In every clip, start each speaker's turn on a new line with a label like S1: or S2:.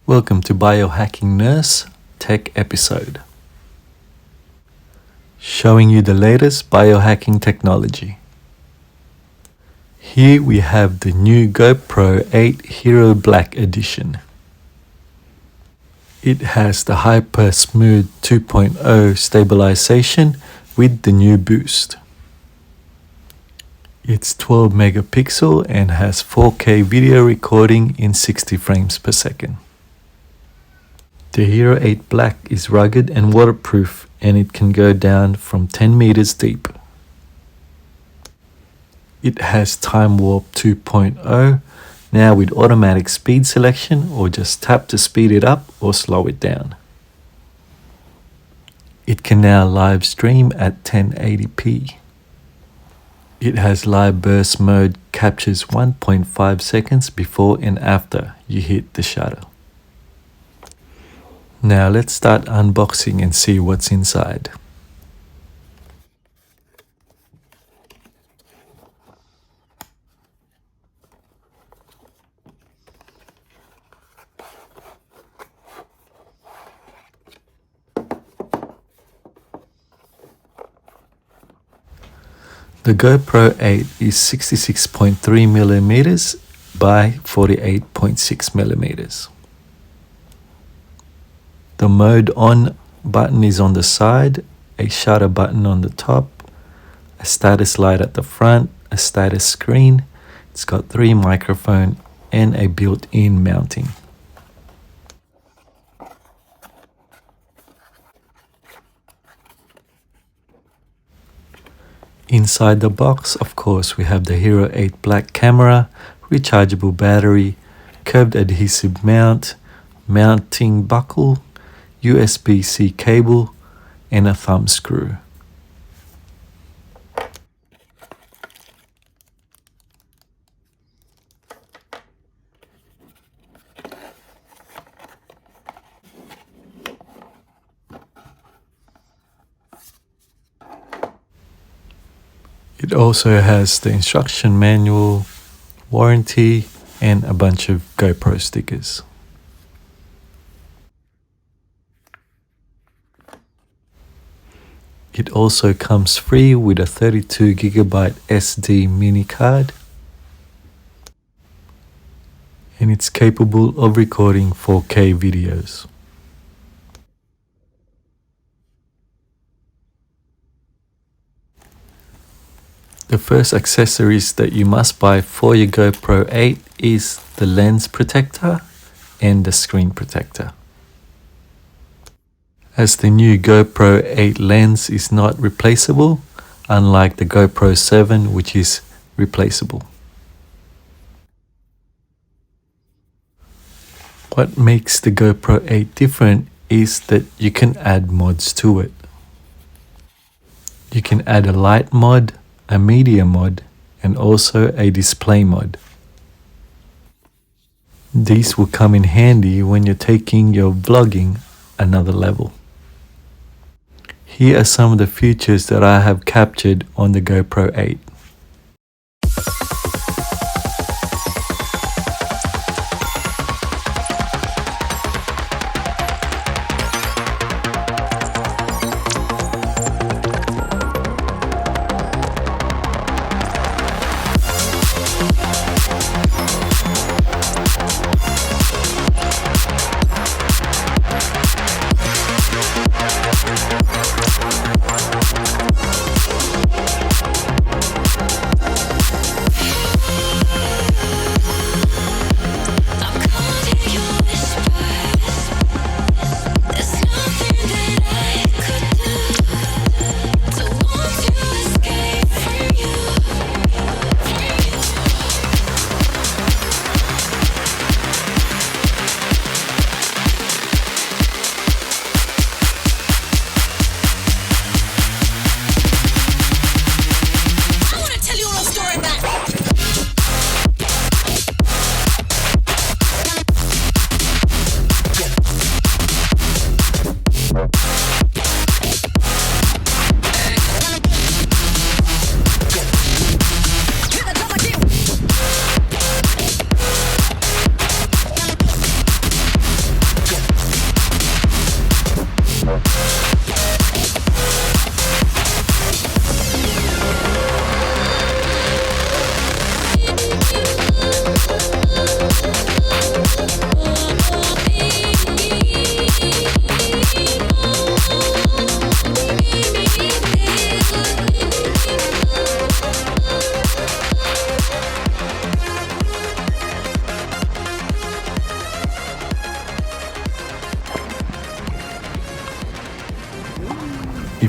S1: Welcome to Biohacking Nurse Tech episode, showing you the latest biohacking technology. Here we have the new Gopro 8 Hero Black Edition. It has the Hypersmooth 2.0 stabilization with the new boost. It's 12 megapixel and has 4K video recording in 60 frames per second. The Hero 8 Black is rugged and waterproof, and it can go down from 10 meters deep. It has Timewarp 2.0, now with automatic speed selection, or just tap to speed it up or slow it down. It can now live stream at 1080p. It has Liveburst mode, captures 1.5 seconds before and after you hit the shutter. Now let's start unboxing and see what's inside. The Gopro 8 is 66.3 millimeters by 48.6 millimeters. The mode on button is on the side, a shutter button on the top, a status light at the front, a status screen. It's got 3 microphones and a built-in mounting. Inside the box, of course, we have the Hero 8 Black camera, rechargeable battery, curved adhesive mount, mounting buckle, USB-C cable, and a thumb screw. It also has the instruction manual, warranty, and a bunch of GoPro stickers. It also comes free with a 32GB SD mini card, and it's capable of recording 4K videos. The first accessories that you must buy for your GoPro 8 is the lens protector and the screen protector. As the new GoPro 8 lens is not replaceable, unlike the GoPro 7, which is replaceable. What makes the GoPro 8 different is that you can add mods to it. You can add a light mod, a media mod, and also a display mod. These will come in handy when you're taking your vlogging another level. Here are some of the features that I have captured on the GoPro 8.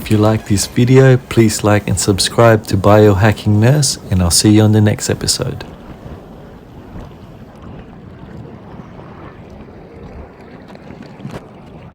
S1: If you like this video, please like and subscribe to Biohacking Nurse, and I'll see you on the next episode.